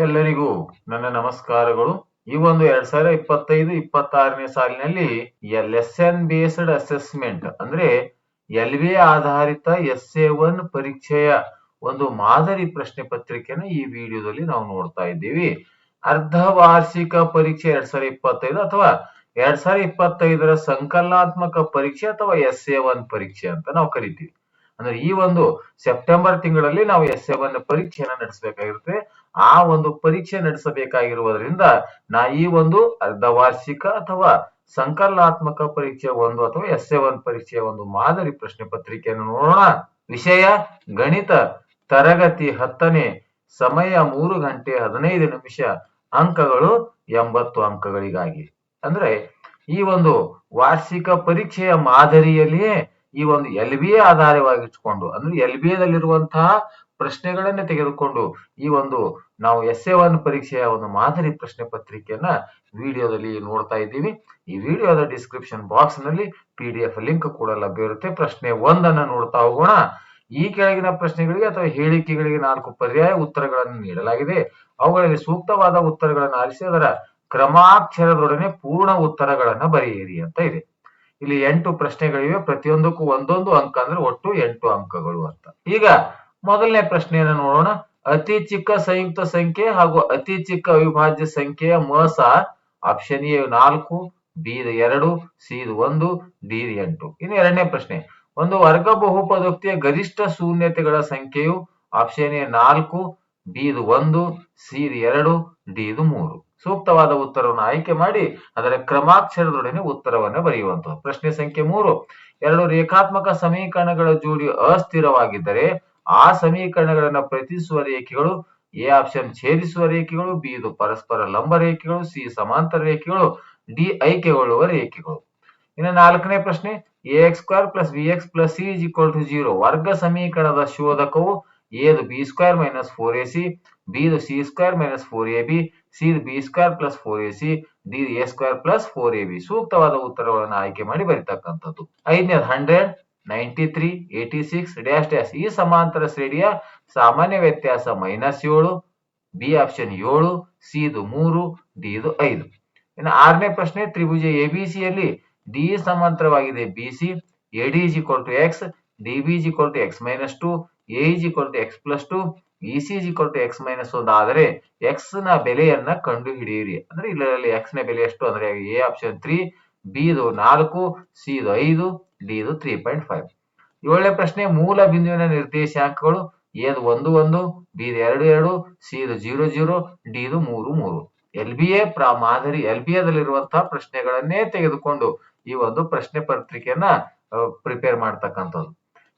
ಎಲ್ಲರಿಗೂ ನನ್ನ ನಮಸ್ಕಾರಗಳು. ಈ ಒಂದು 2025-26ನೇ ಸಾಲಿನಲ್ಲಿ ಲೆಸನ್ ಬೇಸ್ಡ್ ಅಸೆಸ್ಮೆಂಟ್ ಅಂದ್ರೆ LBA ಆಧಾರಿತ SA1 ಪರೀಕ್ಷೆಯ ಒಂದು ಮಾದರಿ ಪ್ರಶ್ನೆ ಪತ್ರಿಕೆನ ಈ ವಿಡಿಯೋದಲ್ಲಿ ನಾವು ನೋಡ್ತಾ ಇದ್ದೀವಿ. ಅರ್ಧ ವಾರ್ಷಿಕ ಪರೀಕ್ಷೆ 2025 ಅಥವಾ 2025ರ ಸಂಕಲನಾತ್ಮಕ ಪರೀಕ್ಷೆ ಅಥವಾ SA1 ಪರೀಕ್ಷೆ ಅಂತ ನಾವು ಕರಿತೀವಿ. ಅಂದ್ರೆ ಈ ಒಂದು ಸೆಪ್ಟೆಂಬರ್ ತಿಂಗಳಲ್ಲಿ ನಾವು SA1 ಪರೀಕ್ಷೆಯನ್ನ ನಡೆಸಬೇಕಾಗಿರುತ್ತೆ. ಆ ಒಂದು ಪರೀಕ್ಷೆ ನಡೆಸಬೇಕಾಗಿರುವುದರಿಂದ ಈ ಒಂದು ಅರ್ಧ ವಾರ್ಷಿಕ ಅಥವಾ ಸಂಕಲನಾತ್ಮಕ ಪರೀಕ್ಷೆ 1 ಅಥವಾ SA1 ಪರೀಕ್ಷೆಯ ಒಂದು ಮಾದರಿ ಪ್ರಶ್ನೆ ಪತ್ರಿಕೆಯನ್ನು ನೋಡೋಣ. ವಿಷಯ ಗಣಿತ, ತರಗತಿ 10ನೇ, ಸಮಯ 3 ಗಂಟೆ 15 ನಿಮಿಷ, ಅಂಕಗಳು 80 ಅಂಕಗಳಿಗಾಗಿ. ಅಂದ್ರೆ ಈ ಒಂದು ವಾರ್ಷಿಕ ಪರೀಕ್ಷೆಯ ಮಾದರಿಯಲ್ಲಿಯೇ ಈ ಒಂದು LBA ಆಧಾರವಾಗಿಟ್ಕೊಂಡು ಅಂದ್ರೆ LBA ದಲ್ಲಿರುವಂತಹ ಪ್ರಶ್ನೆಗಳನ್ನೇ ತೆಗೆದುಕೊಂಡು ಈ ಒಂದು ನಾವು SA1 ಪರೀಕ್ಷೆಯ ಒಂದು ಮಾದರಿ ಪ್ರಶ್ನೆ ಪತ್ರಿಕೆಯನ್ನ ವಿಡಿಯೋದಲ್ಲಿ ನೋಡ್ತಾ ಇದ್ದೀವಿ. ಈ ವಿಡಿಯೋದ ಡಿಸ್ಕ್ರಿಪ್ಷನ್ ಬಾಕ್ಸ್ ನಲ್ಲಿ PDF ಲಿಂಕ್ ಕೂಡ ಲಭ್ಯವಿರುತ್ತೆ. ಪ್ರಶ್ನೆ 1ಅನ್ನ ನೋಡ್ತಾ ಹೋಗೋಣ. ಈ ಕೆಳಗಿನ ಪ್ರಶ್ನೆಗಳಿಗೆ ಅಥವಾ ಹೇಳಿಕೆಗಳಿಗೆ 4 ಪರ್ಯಾಯ ಉತ್ತರಗಳನ್ನು ನೀಡಲಾಗಿದೆ. ಅವುಗಳಲ್ಲಿ ಸೂಕ್ತವಾದ ಉತ್ತರಗಳನ್ನು ಆರಿಸಿ ಅದರ ಕ್ರಮಾಕ್ಷರದೊಡನೆ ಪೂರ್ಣ ಉತ್ತರಗಳನ್ನ ಬರೆಯಿರಿ ಅಂತ ಇದೆ. ಇಲ್ಲಿ 8 ಪ್ರಶ್ನೆಗಳಿವೆ. ಪ್ರತಿಯೊಂದಕ್ಕೂ ಒಂದೊಂದು ಅಂಕ ಅಂದ್ರೆ ಒಟ್ಟು 8 ಅಂಕಗಳು ಅಂತ. ಈಗ ಮೊದಲನೇ ಪ್ರಶ್ನೆಯನ್ನು ನೋಡೋಣ. ಅತಿ ಚಿಕ್ಕ ಸಂಯುಕ್ತ ಸಂಖ್ಯೆ ಹಾಗೂ ಅತಿ ಚಿಕ್ಕ ಅವಿಭಾಜ್ಯ ಸಂಖ್ಯೆಯ ಮೊಸ option A 4, B 2, C 1, D 8. ಇನ್ನು ಎರಡನೇ ಪ್ರಶ್ನೆ. ಒಂದು ವರ್ಗ ಬಹುಪದೋಕ್ತಿಯ ಗರಿಷ್ಠ ಶೂನ್ಯತೆಗಳ ಸಂಖ್ಯೆಯು option A 4, B 1, C 2, D 3. ಸೂಕ್ತವಾದ ಉತ್ತರವನ್ನು ಆಯ್ಕೆ ಮಾಡಿ ಅದರ ಕ್ರಮಾಕ್ಷರದೊಡನೆ ಉತ್ತರವನ್ನು ಬರೆಯುವಂತಹ. ಪ್ರಶ್ನೆ ಸಂಖ್ಯೆ 3. ಎರಡು ರೇಖಾತ್ಮಕ ಸಮೀಕರಣಗಳ ಜೋಡಿ ಅಸ್ಥಿರವಾಗಿದ್ದರೆ ಆ ಸಮೀಕರಣಗಳನ್ನು ಪ್ರತಿನಿಧಿಸುವ ರೇಖೆಗಳು ಎ ಆಪ್ಷನ್ ಛೇದಿಸುವ ರೇಖೆಗಳು, ಬಿ ಇದು ಪರಸ್ಪರ ಲಂಬ ರೇಖೆಗಳು, ಸಿ ಸಮಾಂತರ ರೇಖೆಗಳು, ಡಿ ಐಕ್ಯಗೊಳ್ಳುವ ರೇಖೆಗಳು. ಇನ್ನು ನಾಲ್ಕನೇ ಪ್ರಶ್ನೆ. ax² + bx + c = 0 ವರ್ಗ ಸಮೀಕರಣದ ಶೋಧಕವು ಎದು b² - 4ac, ಬಿ ಇದು c² - 4ab, C b² + 4ac, D a² + 4ab. ಸೂಕ್ತವಾದ ಉತ್ತರಗಳನ್ನು ಆಯ್ಕೆ ಮಾಡಿ ಬರೀತಕ್ಕಂಥದ್ದು. ಐದನೇದು 100, 93, 86 ಡ್ಯಾಶ್ ಡ್ಯಾಶ್ ಈ ಸಮಾಂತರ ಶ್ರೇಣಿಯ ಸಾಮಾನ್ಯ ವ್ಯತ್ಯಾಸ -7, ಬಿ ಆಪ್ಷನ್ 7, ಸಿ ಇದು 3, ಡಿ ಇದು 5. ಇನ್ನು ಆರನೇ ಪ್ರಶ್ನೆ. ತ್ರಿಭುಜ ABC ಯಲ್ಲಿ D ಸಮಾಂತರವಾಗಿದೆ BC, AD = x, DB = x - 2, AE = x + 2, EC = x - 1 ಆದರೆ x ನ ಬೆಲೆಯನ್ನ ಕಂಡು ಹಿಡಿಯಿರಿ. ಅಂದ್ರೆ ಇದರಲ್ಲಿ x ನ ಬೆಲೆ ಎಷ್ಟು ಅಂದ್ರೆ ಎ ಆಪ್ಷನ್ 3, ಬಿ ಇದು 4, ಸಿ ಇದು 5, ಡಿ ಇದು 3.5. ಏಳನೇ ಪ್ರಶ್ನೆ. ಮೂಲ ಬಿಂದುವಿನ ನಿರ್ದೇಶಾಂಕಗಳು ಎದು 1 1, ಬಿ 2 2, ಸಿ ಇದು 0 0, ಡಿ ಇದು 3 3. LBA ಮಾದರಿ LBA ದಲ್ಲಿರುವಂತಹ ಪ್ರಶ್ನೆಗಳನ್ನೇ ತೆಗೆದುಕೊಂಡು ಈ ಒಂದು ಪ್ರಶ್ನೆ ಪತ್ರಿಕೆಯನ್ನ ಪ್ರಿಪೇರ್ ಮಾಡ್ತಕ್ಕಂಥದ್ದು.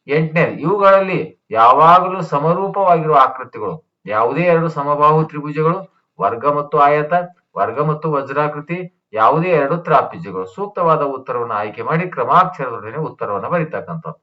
ಎಂಟನೇದು. ಇವುಗಳಲ್ಲಿ ಯಾವಾಗಲೂ ಸಮರೂಪವಾಗಿರುವ ಆಕೃತಿಗಳು ಯಾವುದೇ ಎರಡು ಸಮಬಾಹು ತ್ರಿಭುಜಗಳು, ವರ್ಗ ಮತ್ತು ಆಯತ, ವರ್ಗ ಮತ್ತು ವಜ್ರಾಕೃತಿ, ಯಾವುದೇ ಎರಡು ತ್ರಾಪಿಜ್ಯಗಳು. ಸೂಕ್ತವಾದ ಉತ್ತರವನ್ನು ಆಯ್ಕೆ ಮಾಡಿ ಕ್ರಮಾಕ್ಷರದೊಡನೆ ಉತ್ತರವನ್ನು ಬರೀತಕ್ಕಂಥದ್ದು.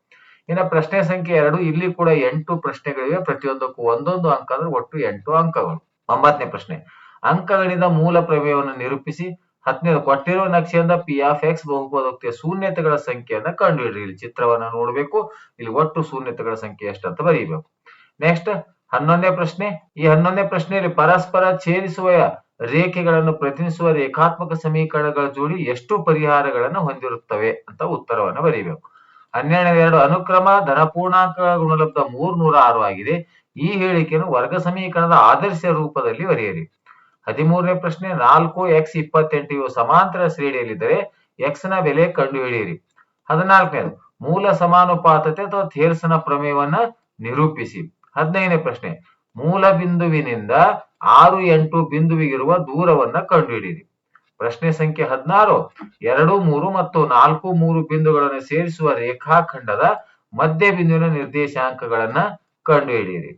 ಇನ್ನು ಪ್ರಶ್ನೆ ಸಂಖ್ಯೆ 2. ಇಲ್ಲಿ ಕೂಡ 8 ಪ್ರಶ್ನೆಗಳಿವೆ. ಪ್ರತಿಯೊಂದಕ್ಕೂ ಒಂದೊಂದು ಅಂಕ ಅಂದ್ರೆ ಒಟ್ಟು 8 ಅಂಕಗಳು. 9ನೇ ಪ್ರಶ್ನೆ. ಅಂಕಗಣಿತ ಮೂಲ ಪ್ರಮೇಯವನ್ನು ನಿರೂಪಿಸಿ. 10ನೇದು. ಕೊಟ್ಟಿರುವ ನಕ್ಷೆಯಿಂದ p(x) ಬಹುಪದೋಕ್ತಿಯ ಶೂನ್ಯತೆಗಳ ಸಂಖ್ಯೆಯನ್ನ ಕಂಡುಹಿಡಿಯಿರಿ. ಇಲ್ಲಿ ಚಿತ್ರವನ್ನ ನೋಡಬೇಕು. ಇಲ್ಲಿ ಒಟ್ಟು ಶೂನ್ಯತೆಗಳ ಸಂಖ್ಯೆ ಎಷ್ಟಂತ ಬರೀಬೇಕು. ನೆಕ್ಸ್ಟ್ 11ನೇ ಪ್ರಶ್ನೆ. ಈ 11ನೇ ಪ್ರಶ್ನೆಯಲ್ಲಿ ಪರಸ್ಪರ ಛೇದಿಸುವ ರೇಖೆಗಳನ್ನು ಪ್ರತಿನಿಧಿಸುವ ರೇಖಾತ್ಮಕ ಸಮೀಕರಣಗಳ ಜೋಡಿ ಎಷ್ಟು ಪರಿಹಾರಗಳನ್ನು ಹೊಂದಿರುತ್ತವೆ ಅಂತ ಉತ್ತರವನ್ನು ಬರೀಬೇಕು. 12ನೇದು. ಅನುಕ್ರಮ ಧನಪೂರ್ಣಾಂಕ ಗುಣಲಬ್ಧ 306 ಆಗಿದೆ. ಈ ಹೇಳಿಕೆಯನ್ನು ವರ್ಗ ಸಮೀಕರಣದ ಆದರ್ಶ ರೂಪದಲ್ಲಿ ಬರೆಯಿರಿ. 13ನೇ ಪ್ರಶ್ನೆ. 4x 28 ಇವು ಸಮಾಂತರ ಶ್ರೇಣಿಯಲ್ಲಿದ್ದರೆ x ನ ಬೆಲೆ ಕಂಡುಹಿಡಿಯಿರಿ. 14ನೇದು. ಮೂಲ ಸಮಾನುಪಾತತೆ ಅಥವಾ ಥೇಲ್ಸನ ಪ್ರಮೇಯವನ್ನ ನಿರೂಪಿಸಿ. 15ನೇ ಪ್ರಶ್ನೆ. ಮೂಲ ಬಿಂದುವಿನಿಂದ 6 8 ಬಿಂದುವಿಗಿರುವ ದೂರವನ್ನ ಕಂಡುಹಿಡಿಯಿರಿ. ಪ್ರಶ್ನೆ ಸಂಖ್ಯೆ 16. 2 3 ಮತ್ತು 4 3 ಬಿಂದುಗಳನ್ನು ಸೇರಿಸುವ ರೇಖಾಖಂಡದ ಮಧ್ಯ ಬಿಂದುವಿನ ನಿರ್ದೇಶಾಂಕಗಳನ್ನ ಕಂಡುಹಿಡಿಯಿರಿ.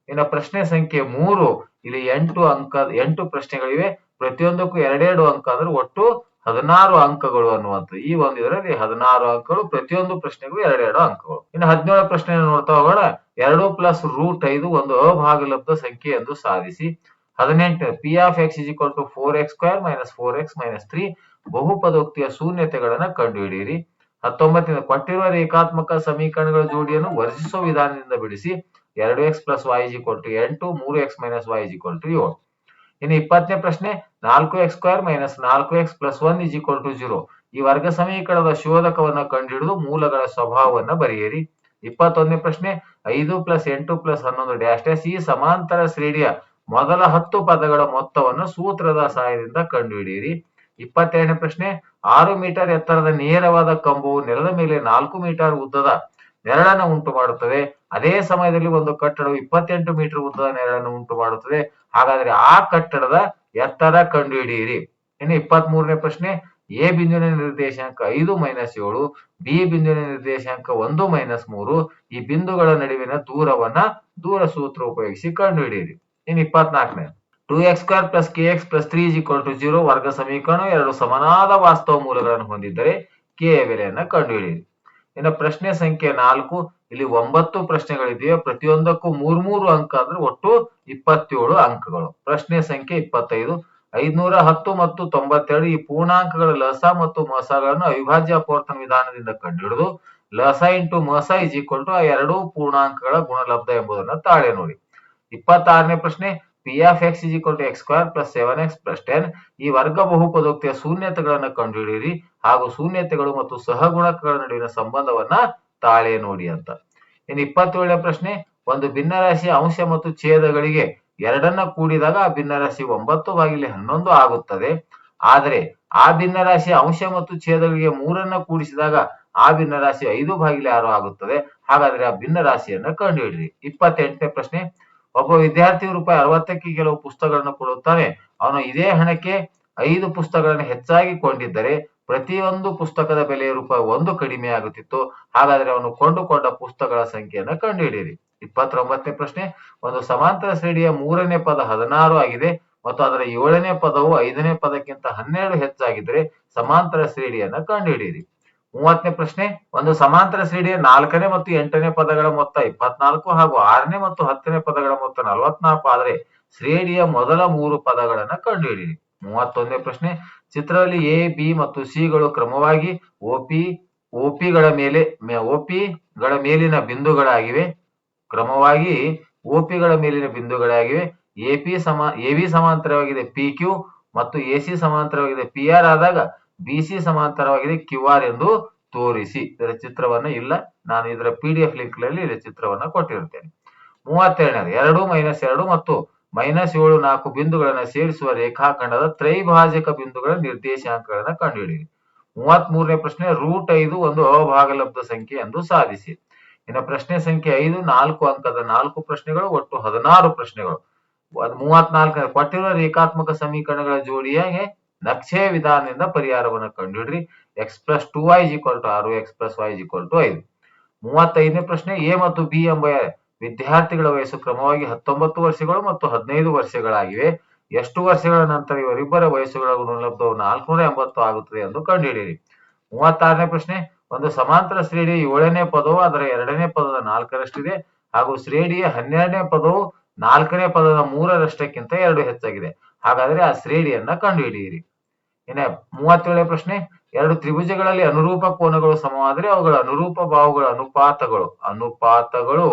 ಇನ್ನು ಪ್ರಶ್ನೆ ಸಂಖ್ಯೆ 3. ಇಲ್ಲಿ 8 ಪ್ರಶ್ನೆಗಳಿವೆ. ಪ್ರತಿಯೊಂದಕ್ಕೂ 2 ಅಂಕ ಅಂದ್ರೆ ಒಟ್ಟು 16 ಅಂಕಗಳು ಅನ್ನುವಂಥದ್ದು. ಈ ಒಂದು ಇದರಲ್ಲಿ 16 ಅಂಕಗಳು. ಪ್ರತಿಯೊಂದು ಪ್ರಶ್ನೆಗೂ 2 ಅಂಕಗಳು. ಇನ್ನು 17 ಪ್ರಶ್ನೆಯನ್ನು ನೋಡ್ತಾ ಹೋಗೋಣ. 2 + √5 ಒಂದು ಅಭಾಗಲಬ್ಧ ಸಂಖ್ಯೆ ಎಂದು ಸಾಧಿಸಿ. 18. p(x) = 4x² - 4x - 3 ಬಹುಪದೋಕ್ತಿಯ ಶೂನ್ಯತೆಗಳನ್ನ ಕಂಡುಹಿಡಿಯಿರಿ. 19. ಕೊಟ್ಟಿರುವ ರೇಖಾತ್ಮಕ ಸಮೀಕರಣಗಳ ಜೋಡಿಯನ್ನು ವರ್ಜಿಸುವ ವಿಧಾನದಿಂದ ಬಿಡಿಸಿ. 2x + y = 8, 3x - y = 7. ಇನ್ನು 20ನೇ ಪ್ರಶ್ನೆ 4x² - 4x + 1 = 0. ಈ ವರ್ಗ ಸಮೀಕರಣದ ಶೋಧಕವನ್ನ ಕಂಡುಹಿಡಿದು ಮೂಲಗಳ ಸ್ವಭಾವವನ್ನ ಬರೆಯಿರಿ. 21ನೇ ಪ್ರಶ್ನೆ 5 + 8 + 11 ಈ ಸಮಾಂತರ ಶ್ರೇಣಿಯ ಮೊದಲ 10 ಪದಗಳ ಮೊತ್ತವನ್ನು ಸೂತ್ರದ ಸಹಾಯದಿಂದ ಕಂಡುಹಿಡಿಯಿರಿ. 22ನೇ ಪ್ರಶ್ನೆ 6 ಮೀಟರ್ ಎತ್ತರದ ನೇರವಾದ ಕಂಬವು ನೆಲದ ಮೇಲೆ 4 ಮೀಟರ್ ಉದ್ದದ ನೆರಳನ್ನು ಉಂಟು ಮಾಡುತ್ತದೆ. ಅದೇ ಸಮಯದಲ್ಲಿ ಒಂದು ಕಟ್ಟಡವು 28 ಮೀಟರ್ ಉದ್ದದ ನೆರಳನ್ನು ಉಂಟು ಮಾಡುತ್ತದೆ. ಹಾಗಾದ್ರೆ ಆ ಕಟ್ಟಡದ ಎತ್ತರ ಕಂಡುಹಿಡಿಯಿರಿ. ಇನ್ನು 23ನೇ ಪ್ರಶ್ನೆ ಎ ಬಿಂದುವಿನ ನಿರ್ದೇಶಾಂಕ 5 - 7, ಬಿ ಬಿಂದುವಿನ ನಿರ್ದೇಶಾಂಕ 1 - 3. ಈ ಬಿಂದುಗಳ ನಡುವಿನ ದೂರ ಸೂತ್ರ ಉಪಯೋಗಿಸಿ ಕಂಡುಹಿಡಿಯಿರಿ. ಇನ್ನು 24ನೇ 2x² + kx + 3 = 0 ವರ್ಗ ಸಮೀಕರಣ ಎರಡು ಸಮನಾದ ವಾಸ್ತವ ಮೂಲಗಳನ್ನು ಹೊಂದಿದ್ದರೆ k ಯ ಬೆಲೆಯನ್ನ ಕಂಡುಹಿಡಿಯಿರಿ. ಇನ್ನು ಪ್ರಶ್ನೆ ಸಂಖ್ಯೆ 4 ಇಲ್ಲಿ 9 ಪ್ರಶ್ನೆಗಳಿದೆಯೋ ಪ್ರತಿಯೊಂದಕ್ಕೂ 3 ಅಂಕ ಅಂದ್ರೆ ಒಟ್ಟು 27 ಅಂಕಗಳು. ಪ್ರಶ್ನೆ ಸಂಖ್ಯೆ 25 510 ಮತ್ತು 92 ಈ ಪೂರ್ಣಾಂಕಗಳ ಲಸ ಮತ್ತು ಮೊಸಗಳನ್ನು ಅವಿಭಾಜ್ಯ ಅಪವರ್ತನ ವಿಧಾನದಿಂದ ಕಂಡುಹಿಡಿದು ಲಸ ಇಂಟು ಮೊಸ = ಆ ಎರಡೂ ಪೂರ್ಣಾಂಕಗಳ ಗುಣಲಬ್ಧ ಎಂಬುದನ್ನು ತಾಳೆ ನೋಡಿ. 26ನೇ ಪ್ರಶ್ನೆ p(x) = x² + 7x + 10 ಈ ವರ್ಗ ಬಹುಪದೋಕ್ತಿಯ ಶೂನ್ಯತೆಗಳನ್ನು ಕಂಡುಹಿಡಿಯಿರಿ ಹಾಗೂ ಶೂನ್ಯತೆಗಳು ಮತ್ತು ಸಹಗುಣಕಗಳ ನಡುವಿನ ಸಂಬಂಧವನ್ನ ತಾಳೆ ನೋಡಿ ಅಂತ. ಇನ್ನು 27ನೇ ಪ್ರಶ್ನೆ ಒಂದು ಭಿನ್ನರಾಶಿಯ ಅಂಶ ಮತ್ತು ಛೇದಗಳಿಗೆ ಎರಡನ್ನ ಕೂಡಿದಾಗ ಆ ಭಿನ್ನರಾಶಿ 9/11 ಆಗುತ್ತದೆ. ಆದರೆ ಆ ಭಿನ್ನರಾಶಿಯ ಅಂಶ ಮತ್ತು ಛೇದಗಳಿಗೆ 3 ಕೂಡಿಸಿದಾಗ ಆ ಭಿನ್ನರಾಶಿ 5/6 ಆಗುತ್ತದೆ. ಹಾಗಾದ್ರೆ ಆ ಭಿನ್ನರಾಶಿಯನ್ನ ಕಂಡುಹಿಡಿಯಿರಿ. 28ನೇ ಪ್ರಶ್ನೆ ಒಬ್ಬ ವಿದ್ಯಾರ್ಥಿ ₹60ಕ್ಕೆ ಕೆಲವು ಪುಸ್ತಕಗಳನ್ನು ಕೊಡುತ್ತಾನೆ. ಅವನು ಇದೇ ಹಣಕ್ಕೆ 5 ಪುಸ್ತಕಗಳನ್ನು ಹೆಚ್ಚಾಗಿ ಕೊಂಡಿದ್ದರೆ ಪ್ರತಿಯೊಂದು ಪುಸ್ತಕದ ಬೆಲೆ ₹1 ಕಡಿಮೆ ಆಗುತ್ತಿತ್ತು. ಹಾಗಾದ್ರೆ ಅವನು ಕೊಂಡುಕೊಂಡ ಪುಸ್ತಕಗಳ ಸಂಖ್ಯೆಯನ್ನು ಕಂಡುಹಿಡಿಯಿರಿ. 29ನೇ ಪ್ರಶ್ನೆ ಒಂದು ಸಮಾಂತರ ಶ್ರೇಣಿಯ 3ನೇ ಪದ 16 ಆಗಿದೆ ಮತ್ತು ಅದರ 7ನೇ ಪದವು 5ನೇ ಪದಕ್ಕಿಂತ 12 ಹೆಚ್ಚಾಗಿದ್ದರೆ ಸಮಾಂತರ ಶ್ರೇಣಿಯನ್ನ ಕಂಡುಹಿಡಿಯಿರಿ. 30ನೇ ಪ್ರಶ್ನೆ ಒಂದು ಸಮಾಂತರ ಶ್ರೇಣಿಯ 4ನೇ ಮತ್ತು 8ನೇ ಪದಗಳ ಮೊತ್ತ 24 ಹಾಗೂ 6ನೇ ಮತ್ತು 10ನೇ ಪದಗಳ ಮೊತ್ತ 44 ಆದರೆ ಶ್ರೇಣಿಯ ಮೊದಲ 3 ಪದಗಳನ್ನ ಕಂಡುಹಿಡಿಯಿರಿ. 31ನೇ ಪ್ರಶ್ನೆ ಚಿತ್ರದಲ್ಲಿ ಎ ಬಿ ಮತ್ತು ಸಿ ಗಳು ಕ್ರಮವಾಗಿ ಓಪಿಗಳ ಮೇಲಿನ ಬಿಂದುಗಳಾಗಿವೆ. ಎಬಿ ಸಮಾಂತರವಾಗಿದೆ PQ ಮತ್ತು ಎಸಿ ಸಮಾಂತರವಾಗಿದೆ PR ಆದಾಗ ಬಿಸಿ ಸಮಾಂತರವಾಗಿದೆ QR ಎಂದು ತೋರಿಸಿ. ಇದರ ಚಿತ್ರವನ್ನ ಇಲ್ಲ, ನಾನು ಇದರ PDF ಲಿಂಕ್ ನಲ್ಲಿ ಇದರ ಚಿತ್ರವನ್ನ ಕೊಟ್ಟಿರುತ್ತೇನೆ. 32ನೇದು 2 - 2 ಮತ್ತು -7 4 ಬಿಂದುಗಳನ್ನು ಸೇರಿಸುವ ರೇಖಾಖಂಡದ ತ್ರೈಭಾಜಕ ಬಿಂದುಗಳ ನಿರ್ದೇಶಾಂಕಗಳನ್ನ ಕಂಡುಹಿಡಿಯಿರಿ. 33ನೇ ಪ್ರಶ್ನೆ √5 ಒಂದು ಅಭಾಗಲಬ್ಧ ಸಂಖ್ಯೆ ಎಂದು ಸಾಧಿಸಿ. ಇನ್ನು ಪ್ರಶ್ನೆ ಸಂಖ್ಯೆ 5 4 ಅಂಕದ 4 ಪ್ರಶ್ನೆಗಳು, ಒಟ್ಟು 16 ಪ್ರಶ್ನೆಗಳು. 34ನೇ ಕೊಟ್ಟಿರುವ ರೇಖಾತ್ಮಕ ಸಮೀಕರಣಗಳ ಜೋಡಿಯಾಗಿ ನಕ್ಷೆಯ ವಿಧಾನದಿಂದ ಪರಿಹಾರವನ್ನು ಕಂಡುಹಿಡಿಯಿರಿ. x + 2y = 6 x + y = 5. 35ನೇ ಪ್ರಶ್ನೆ ಎ ಮತ್ತು ಬಿ ಎಂಬ ವಿದ್ಯಾರ್ಥಿಗಳ ವಯಸ್ಸು ಕ್ರಮವಾಗಿ 19 ವರ್ಷಗಳು ಮತ್ತು 15 ವರ್ಷಗಳಾಗಿವೆ. ಎಷ್ಟು ವರ್ಷಗಳ ನಂತರ ಇವರಿಬ್ಬರ ವಯಸ್ಸುಗಳ ಗುಣಲಬ್ಧವು 480 ಆಗುತ್ತದೆ ಎಂದು ಕಂಡುಹಿಡಿಯಿರಿ. 36ನೇ ಪ್ರಶ್ನೆ ಒಂದು ಸಮಾಂತರ ಶ್ರೇಣಿಯ 7ನೇ ಪದವು ಅದರ 2ನೇ ಪದದ 4ರಷ್ಟಿದೆ ಹಾಗೂ ಶ್ರೇಣಿಯ 12ನೇ ಪದವು 4ನೇ ಪದದ 3ರಷ್ಟಕ್ಕಿಂತ 2 ಹೆಚ್ಚಾಗಿದೆ. ಹಾಗಾದ್ರೆ ಆ ಶ್ರೇಣಿಯನ್ನ ಕಂಡುಹಿಡಿಯಿರಿ. ಇನ್ನು 37ನೇ ಪ್ರಶ್ನೆ ಎರಡು ತ್ರಿಭುಜಗಳಲ್ಲಿ ಅನುರೂಪ ಕೋನಗಳು ಸಮವಾದರೆ ಅವುಗಳ ಅನುರೂಪ ಬಾಹುಗಳ ಅನುಪಾತಗಳು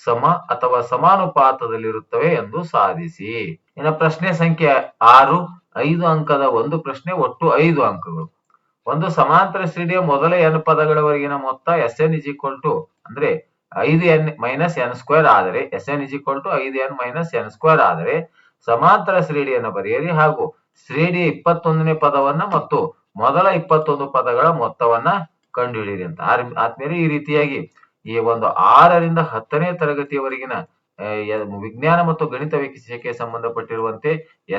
ಸಮ ಅಥವಾ ಸಮಾನುಪಾತದಲ್ಲಿರುತ್ತವೆ ಎಂದು ಸಾಧಿಸಿ. ಇನ್ನು ಪ್ರಶ್ನೆ ಸಂಖ್ಯೆ 6 5 ಅಂಕದ ಒಂದು ಪ್ರಶ್ನೆ, ಒಟ್ಟು 5 ಅಂಕಗಳು. ಒಂದು ಸಮಾಂತರ ಶ್ರೇಣಿಯ ಮೊದಲ n ಪದಗಳವರೆಗಿನ ಮೊತ್ತ Sn ಅಂದ್ರೆ 5n - n² ಆದರೆ Sn 5n - n² ಆದರೆ ಸಮಾಂತರ ಶ್ರೇಣಿಯನ್ನು ಬರೆಯಿರಿ ಹಾಗೂ ಶ್ರೇಣಿಯ 21ನೇ ಪದವನ್ನ ಮತ್ತು ಮೊದಲ 21 ಪದಗಳ ಮೊತ್ತವನ್ನ ಕಂಡುಹಿಡಿಯಿರಿ ಅಂತ. ಆದ್ಮೇಲೆ ಈ ರೀತಿಯಾಗಿ ಈ ಒಂದು 6ರಿಂದ 10ನೇ ತರಗತಿಯವರೆಗಿನ ವಿಜ್ಞಾನ ಮತ್ತು ಗಣಿತ ವಿಷಯಕ್ಕೆ ಸಂಬಂಧಪಟ್ಟಿರುವಂತೆ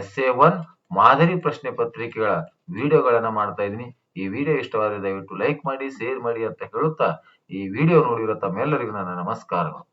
SA1 ಮಾದರಿ ಪ್ರಶ್ನೆ ಪತ್ರಿಕೆಗಳ ವಿಡಿಯೋಗಳನ್ನ ಮಾಡ್ತಾ ಇದ್ದೀನಿ. ಈ ವಿಡಿಯೋ ಇಷ್ಟವಾದರೆ ದಯವಿಟ್ಟು ಲೈಕ್ ಮಾಡಿ, ಶೇರ್ ಮಾಡಿ ಅಂತ ಹೇಳುತ್ತಾ ಈ ವಿಡಿಯೋ ನೋಡಿರೋ ತಮ್ಮೆಲ್ಲರಿಗೂ ನನ್ನ ನಮಸ್ಕಾರಗಳು.